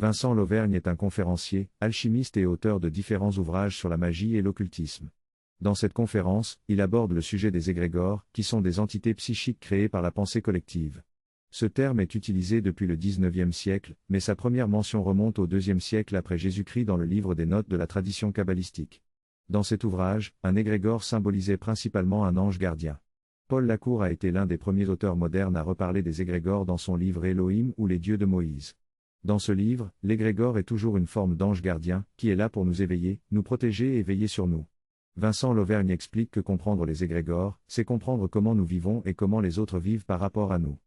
Vincent Lauvergne est un conférencier, alchimiste et auteur de différents ouvrages sur la magie et l'occultisme. Dans cette conférence, il aborde le sujet des égrégores, qui sont des entités psychiques créées par la pensée collective. Ce terme est utilisé depuis le XIXe siècle, mais sa première mention remonte au IIe siècle après Jésus-Christ dans le livre des notes de la tradition kabbalistique. Dans cet ouvrage, un égrégore symbolisait principalement un ange gardien. Paul Lacour a été l'un des premiers auteurs modernes à reparler des égrégores dans son livre Elohim ou les dieux de Moïse. Dans ce livre, l'égrégore est toujours une forme d'ange gardien, qui est là pour nous éveiller, nous protéger et veiller sur nous. Vincent Lauvergne explique que comprendre les égrégores, c'est comprendre comment nous vivons et comment les autres vivent par rapport à nous.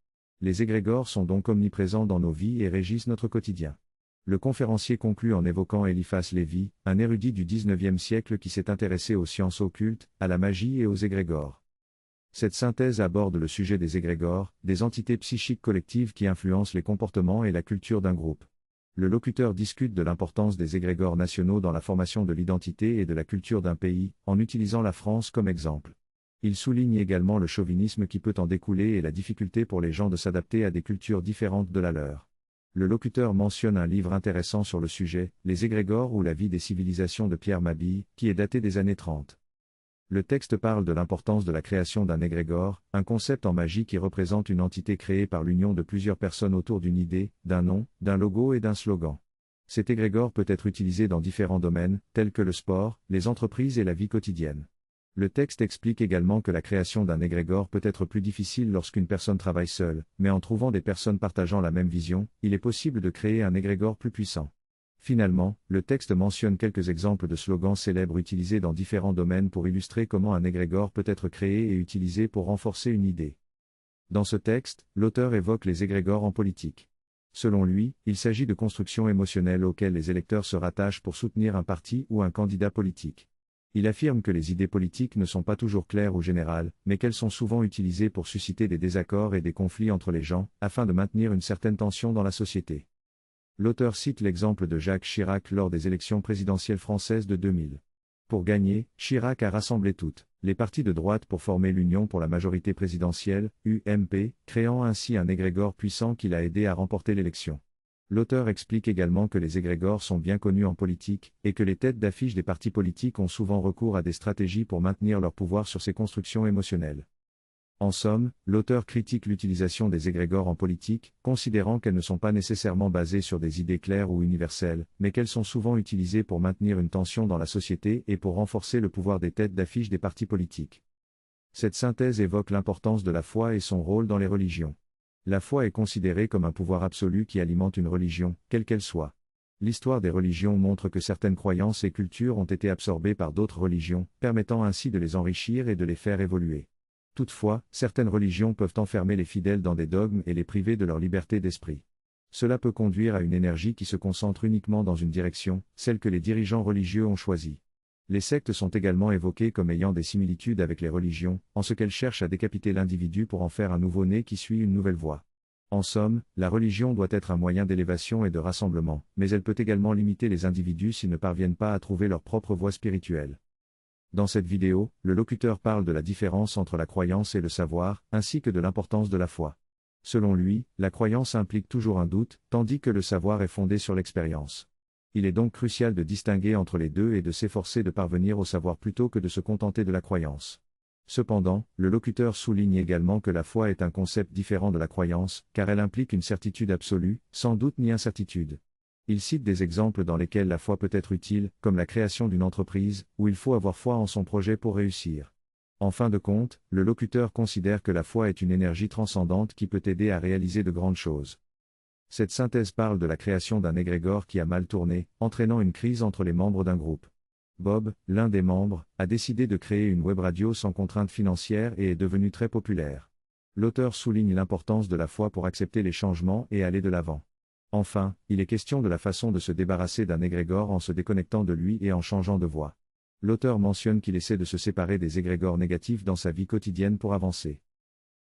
Les égrégores sont donc omniprésents dans nos vies et régissent notre quotidien. Le conférencier conclut en évoquant Eliphas Lévi, un érudit du XIXe siècle qui s'est intéressé aux sciences occultes, à la magie et aux égrégores. Cette synthèse aborde le sujet des égrégores, des entités psychiques collectives qui influencent les comportements et la culture d'un groupe. Le locuteur discute de l'importance des égrégores nationaux dans la formation de l'identité et de la culture d'un pays, en utilisant la France comme exemple. Il souligne également le chauvinisme qui peut en découler et la difficulté pour les gens de s'adapter à des cultures différentes de la leur. Le locuteur mentionne un livre intéressant sur le sujet, Les égrégores ou la vie des civilisations de Pierre Mabille, qui est daté des années 30. Le texte parle de l'importance de la création d'un égrégore, un concept en magie qui représente une entité créée par l'union de plusieurs personnes autour d'une idée, d'un nom, d'un logo et d'un slogan. Cet égrégore peut être utilisé dans différents domaines, tels que le sport, les entreprises et la vie quotidienne. Le texte explique également que la création d'un égrégore peut être plus difficile lorsqu'une personne travaille seule, mais en trouvant des personnes partageant la même vision, il est possible de créer un égrégore plus puissant. Finalement, le texte mentionne quelques exemples de slogans célèbres utilisés dans différents domaines pour illustrer comment un égrégore peut être créé et utilisé pour renforcer une idée. Dans ce texte, l'auteur évoque les égrégores en politique. Selon lui, il s'agit de constructions émotionnelles auxquelles les électeurs se rattachent pour soutenir un parti ou un candidat politique. Il affirme que les idées politiques ne sont pas toujours claires ou générales, mais qu'elles sont souvent utilisées pour susciter des désaccords et des conflits entre les gens, afin de maintenir une certaine tension dans la société. L'auteur cite l'exemple de Jacques Chirac lors des élections présidentielles françaises de 2000. Pour gagner, Chirac a rassemblé toutes les partis de droite pour former l'Union pour la majorité présidentielle, UMP, créant ainsi un égrégore puissant qui l'a aidé à remporter l'élection. L'auteur explique également que les égrégores sont bien connus en politique, et que les têtes d'affiche des partis politiques ont souvent recours à des stratégies pour maintenir leur pouvoir sur ces constructions émotionnelles. En somme, l'auteur critique l'utilisation des égrégores en politique, considérant qu'elles ne sont pas nécessairement basées sur des idées claires ou universelles, mais qu'elles sont souvent utilisées pour maintenir une tension dans la société et pour renforcer le pouvoir des têtes d'affiche des partis politiques. Cette synthèse évoque l'importance de la foi et son rôle dans les religions. La foi est considérée comme un pouvoir absolu qui alimente une religion, quelle qu'elle soit. L'histoire des religions montre que certaines croyances et cultures ont été absorbées par d'autres religions, permettant ainsi de les enrichir et de les faire évoluer. Toutefois, certaines religions peuvent enfermer les fidèles dans des dogmes et les priver de leur liberté d'esprit. Cela peut conduire à une énergie qui se concentre uniquement dans une direction, celle que les dirigeants religieux ont choisie. Les sectes sont également évoquées comme ayant des similitudes avec les religions, en ce qu'elles cherchent à décapiter l'individu pour en faire un nouveau-né qui suit une nouvelle voie. En somme, la religion doit être un moyen d'élévation et de rassemblement, mais elle peut également limiter les individus s'ils ne parviennent pas à trouver leur propre voie spirituelle. Dans cette vidéo, le locuteur parle de la différence entre la croyance et le savoir, ainsi que de l'importance de la foi. Selon lui, la croyance implique toujours un doute, tandis que le savoir est fondé sur l'expérience. Il est donc crucial de distinguer entre les deux et de s'efforcer de parvenir au savoir plutôt que de se contenter de la croyance. Cependant, le locuteur souligne également que la foi est un concept différent de la croyance, car elle implique une certitude absolue, sans doute ni incertitude. Il cite des exemples dans lesquels la foi peut être utile, comme la création d'une entreprise, où il faut avoir foi en son projet pour réussir. En fin de compte, le locuteur considère que la foi est une énergie transcendante qui peut aider à réaliser de grandes choses. Cette synthèse parle de la création d'un égrégore qui a mal tourné, entraînant une crise entre les membres d'un groupe. Bob, l'un des membres, a décidé de créer une web radio sans contraintes financières et est devenu très populaire. L'auteur souligne l'importance de la foi pour accepter les changements et aller de l'avant. Enfin, il est question de la façon de se débarrasser d'un égrégore en se déconnectant de lui et en changeant de voie. L'auteur mentionne qu'il essaie de se séparer des égrégores négatifs dans sa vie quotidienne pour avancer.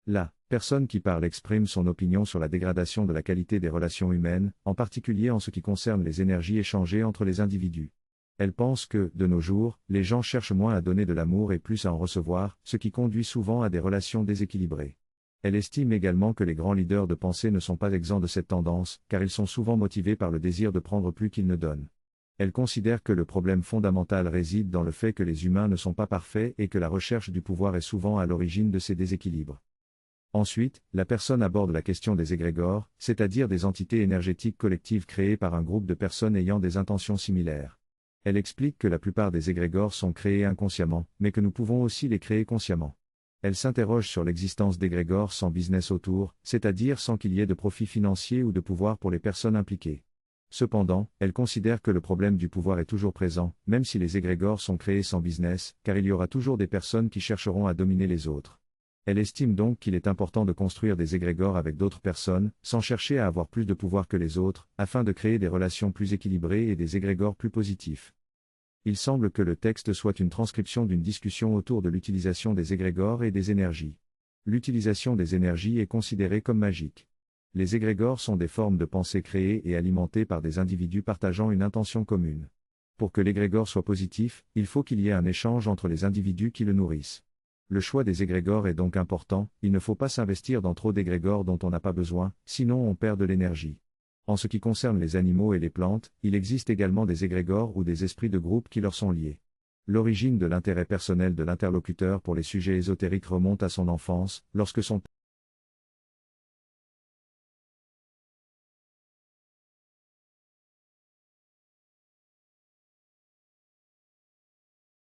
La personne qui parle exprime son opinion sur la dégradation de la qualité des relations humaines, en particulier en ce qui concerne les énergies échangées entre les individus. Elle pense que, de nos jours, les gens cherchent moins à donner de l'amour et plus à en recevoir, ce qui conduit souvent à des relations déséquilibrées. Elle estime également que les grands leaders de pensée ne sont pas exempts de cette tendance, car ils sont souvent motivés par le désir de prendre plus qu'ils ne donnent. Elle considère que le problème fondamental réside dans le fait que les humains ne sont pas parfaits et que la recherche du pouvoir est souvent à l'origine de ces déséquilibres. Ensuite, la personne aborde la question des égrégores, c'est-à-dire des entités énergétiques collectives créées par un groupe de personnes ayant des intentions similaires. Elle explique que la plupart des égrégores sont créés inconsciemment, mais que nous pouvons aussi les créer consciemment. Elle s'interroge sur l'existence d'égrégores sans business autour, c'est-à-dire sans qu'il y ait de profit financier ou de pouvoir pour les personnes impliquées. Cependant, elle considère que le problème du pouvoir est toujours présent, même si les égrégores sont créés sans business, car il y aura toujours des personnes qui chercheront à dominer les autres. Elle estime donc qu'il est important de construire des égrégores avec d'autres personnes, sans chercher à avoir plus de pouvoir que les autres, afin de créer des relations plus équilibrées et des égrégores plus positifs. Il semble que le texte soit une transcription d'une discussion autour de l'utilisation des égrégores et des énergies. L'utilisation des énergies est considérée comme magique. Les égrégores sont des formes de pensée créées et alimentées par des individus partageant une intention commune. Pour que l'égrégore soit positif, il faut qu'il y ait un échange entre les individus qui le nourrissent. Le choix des égrégores est donc important, il ne faut pas s'investir dans trop d'égrégores dont on n'a pas besoin, sinon on perd de l'énergie. En ce qui concerne les animaux et les plantes, il existe également des égrégores ou des esprits de groupe qui leur sont liés. L'origine de l'intérêt personnel de l'interlocuteur pour les sujets ésotériques remonte à son enfance, lorsque son